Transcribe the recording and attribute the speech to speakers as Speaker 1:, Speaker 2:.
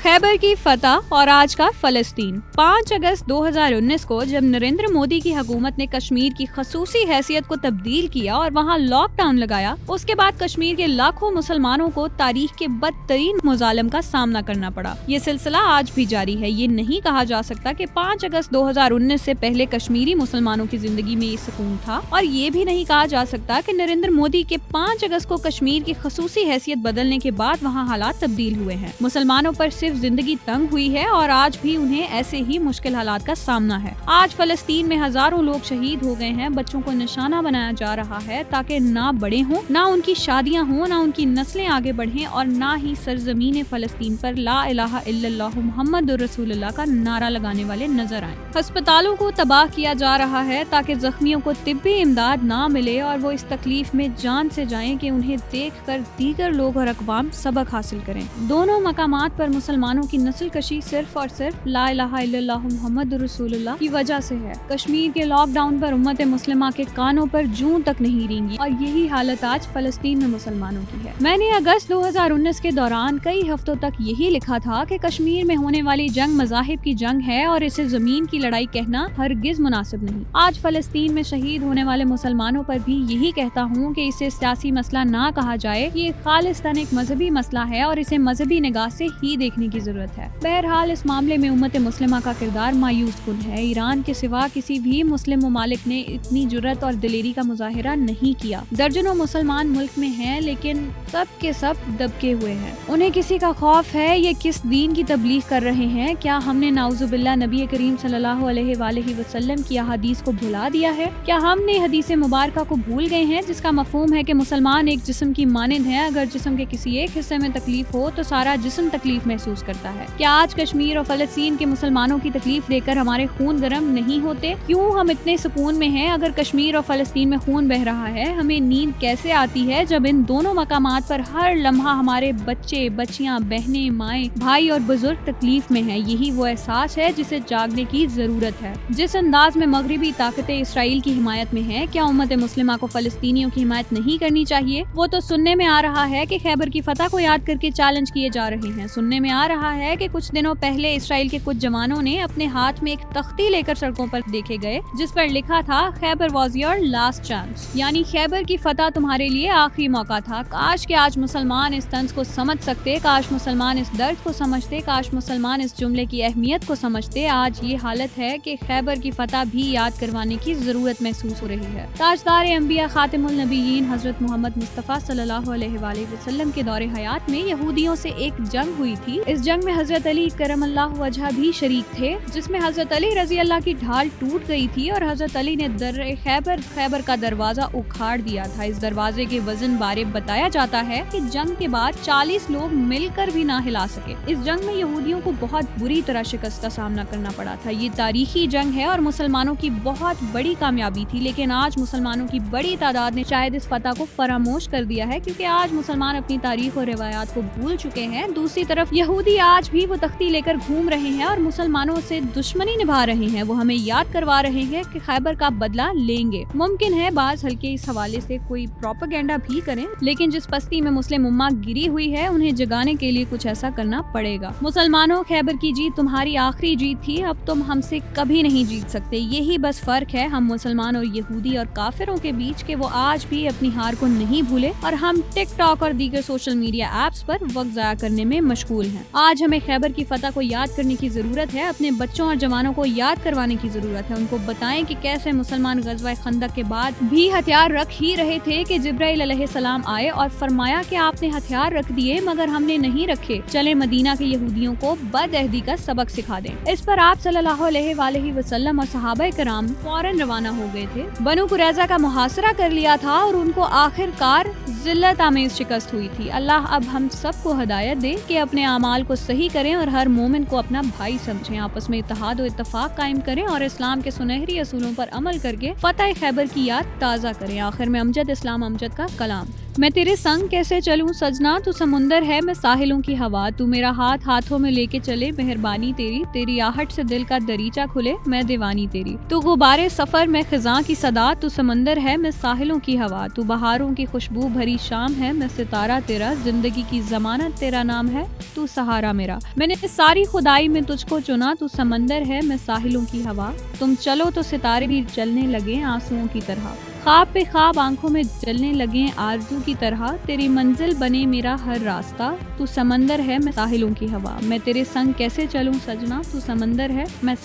Speaker 1: खैबर की फतह और आज का फलस्तीन। 5 अगस्त 2019 को जब नरेंद्र मोदी की हुकूमत ने कश्मीर की खसूसी हैसियत को तब्दील किया और वहां लॉकडाउन लगाया, उसके बाद कश्मीर के लाखों मुसलमानों को तारीख के बदतरीन मुजालम का सामना करना पड़ा। ये सिलसिला आज भी जारी है। ये नहीं कहा जा सकता कि 5 अगस्त 2019 से पहले कश्मीरी मुसलमानों की जिंदगी में ये सुकून था, और ये भी नहीं कहा जा सकता कि नरेंद्र मोदी के 5 अगस्त को कश्मीर की खसूसी हैसियत बदलने के बाद वहाँ हालात तब्दील हुए हैं। मुसलमानों पर सिर्फ जिंदगी तंग हुई है और आज भी उन्हें ऐसे ही मुश्किल हालात का सामना है। आज फलस्तीन में हजारों लोग शहीद हो गए हैं, बच्चों को निशाना बनाया जा रहा है ताकि ना बड़े हों, ना उनकी शादियां हों, ना उनकी नस्लें आगे बढ़ें और ना ही सरजमीन फलस्तीन पर ला इलाहा इल्लल्लाह मुहम्मदुर रसूलुल्लाह का नारा लगाने वाले नजर आए। अस्पतालों को तबाह किया जा रहा है ताकि जख्मियों को तिब्बी इमदाद ना मिले और वो इस तकलीफ में जान से जाएं कि उन्हें देख कर दीगर लोग और अक़वाम सबक हासिल करें। दोनों मकामात पर मुसलमानों की नस्ल कशी सिर्फ और सिर्फ ला इलाहा इल्लल्लाह मुहम्मदुर रसूलुल्लाह की वजह से है। कश्मीर के लॉकडाउन पर उम्मत मुस्लिमा के कानों पर जूं तक नहीं रेंगी और यही हालत आज फलस्तीन में मुसलमानों की है। मैंने अगस्त 2019 के दौरान कई हफ्तों तक यही लिखा था कि कश्मीर में होने वाली जंग मज़ाहिब की जंग है और इसे जमीन की लड़ाई कहना हरगिज मुनासिब नहीं। आज फलस्तीन में शहीद होने वाले मुसलमानों पर भी यही कहता हूँ कि इसे सियासी मसला ना कहा जाए, ये खालिस्तान एक मजहबी मसला है और इसे मजहबी निगाह से ही देखने की जरूरत है। बहरहाल इस मामले में उम्मत मुस्लिमा का किरदार मायूस कुन है। ईरान के सिवा किसी भी मुस्लिम ममालिक ने इतनी जुर्रत और दिलेरी का मुजाहिरा नहीं किया। दर्जनों मुसलमान मुल्क में हैं, लेकिन सब के सब दबके हुए हैं। उन्हें किसी का खौफ है ये किस दीन की तबलीग कर रहे हैं? क्या हमने नाउजुबिल्लाह नबी करीम सल्लल्लाहु अलैहि वसल्लम की हदीस को भुला दिया है? क्या हमने हदीस मुबारका को भूल गए हैं जिसका मफहूम है कि मुसलमान एक जिस्म की मानिंद है, अगर जिस्म के किसी एक हिस्से में तकलीफ हो तो सारा जिस्म तकलीफ महसूस करता है। क्या आज कश्मीर और फलस्तीन के मुसलमानों की तकलीफ देखकर हमारे खून गर्म नहीं होते? क्यों हम इतने सुकून में हैं अगर कश्मीर और फलस्तीन में खून बह रहा है? हमें नींद कैसे आती है जब इन दोनों मकामात पर हर लम्हा हमारे बच्चे, बच्चियां, बहनें, माएँ, भाई और बुजुर्ग तकलीफ में हैं? यही वो एहसास है जिसे जागने की जरूरत है। जिस अंदाज में मगरबी ताकतें इसराइल की हिमायत में हैं, क्या उम्मत मुस्लिमा को फलस्तीनियों की हिमायत नहीं करनी चाहिए? वो तो सुनने में आ रहा है कि खैबर की फतह को याद करके चैलेंज किए जा रहे हैं। सुनने में आ रहा है कि कुछ दिनों पहले इसराइल के कुछ जवानों ने अपने हाथ में एक तख्ती लेकर सड़कों पर देखे गए जिस पर लिखा था Khyber was your last chance, यानी खैबर की फतह तुम्हारे लिए आखिरी मौका था। काश के आज मुसलमान इस तंज को समझ सकते, काश मुसलमान इस दर्द को समझते, काश मुसलमान इस जुमले की अहमियत को समझते। आज ये हालत है कि खैबर की फतह भी याद करवाने की जरूरत महसूस हो रही है। ताजदार अंबिया खातिमुल नबीयीन हजरत मोहम्मद मुस्तफ़ा सल्लल्लाहु अलैहि वसल्लम के दौरे हयात में यहूदियों से एक जंग हुई थी। इस जंग में हजरत अली करमल्लाहु वजह भी शरीक थे, जिसमें हजरत अली रजी अल्लाह की ढाल टूट गई थी और हजरत अली ने खैबर का दरवाजा उखाड़ दिया था। इस दरवाजे के वजन बारे बताया जाता है कि जंग के बाद 40 लोग मिलकर भी ना हिला सके। इस जंग में यहूदियों को बहुत बुरी तरह शिकस्त का सामना करना पड़ा था। ये तारीखी जंग है और मुसलमानों की बहुत बड़ी कामयाबी थी, लेकिन आज मुसलमानों की बड़ी तादाद ने शायद इस फतह को फरामोश कर दिया है, क्योंकि आज मुसलमान अपनी तारीख और रिवायात को भूल चुके हैं। दूसरी तरफ यहूदी आज भी वो तख्ती लेकर घूम रहे हैं और मुसलमानों से दुश्मनी निभा रहे हैं। वो हमें याद करवा रहे हैं कि खैबर का बदला लेंगे। मुमकिन है बाज हल्के इस हवाले से कोई प्रोपेगेंडा भी करें, लेकिन जिस पस्ती में मुस्लिम उम्मा गिरी हुई है उन्हें जगाने के लिए कुछ ऐसा करना पड़ेगा। मुसलमानों, खैबर की जीत तुम्हारी आखिरी जीत थी, अब तुम हमसे कभी नहीं जीत सकते। यही बस फर्क है हम मुसलमान और यहूदी और काफिरों के बीच के। वो आज भी अपनी हार को नहीं भूले और हम टिकटॉक और दीगर सोशल मीडिया एप्स पर वक्त जाया करने में मशगूल हैं। आज हमें खैबर की फतह को याद करने की जरूरत है। अपने बच्चों और जवानों को याद करवाने की जरूरत है। उनको बताएं कि कैसे मुसलमान गज़वा खंदक के बाद भी हथियार रख ही रहे थे कि जिब्राइल अलैहिस्सलाम आए और फरमाया कि आपने हथियार रख दिए मगर हमने नहीं रखे, चले मदीना के यहूदियों को बदअहदी का सबक सिखा दें। इस पर आप सल्लल्लाहु अलैहि वसल्लम और सहाबाए किराम फौरन रवाना हो गए थे। बनु कुरैज़ा का मुहासरा कर लिया था और उनको आखिरकार जिल्लत आमेज शिकस्त हुई थी। अल्लाह अब हम सबको हिदायत दे कि अपने अमाल को सही करें और हर मोमिन को अपना भाई समझें। आपस में इत्तेहाद और इत्तफाक कायम करें और इस्लाम के सुनहरी असूलों पर अमल करके फतह खैबर की याद ताज़ा करें। आखिर में अमजद इस्लाम अमजद का कलाम। मैं तेरे संग कैसे चलूं सजना, तू समुंदर है मैं साहिलों की हवा, तू मेरा हाथ हाथों में लेके चले मेहरबानी तेरी, तेरी आहट से दिल का दरीचा खुले मैं दीवानी तेरी, तू गुबारे सफर मैं खिजां की सदा, तू समंदर है मैं साहिलों की हवा, तू बहारों की खुशबू भरी शाम है मैं सितारा तेरा, जिंदगी की जमानत तेरा नाम है तू सहारा मेरा, मैंने सारी खुदाई में तुझको चुना, तू समंदर है मैं साहिलों की हवा, तुम चलो तो सितारे भी चलने लगे आंसुओं की तरह, ख्वाब पे ख्वाब आंखों में जलने लगे आरज़ू की तरह, तेरी मंजिल बने मेरा हर रास्ता, तू समंदर है मैं साहिलों की हवा, मैं तेरे संग कैसे चलूं सजना, तू समंदर है मैं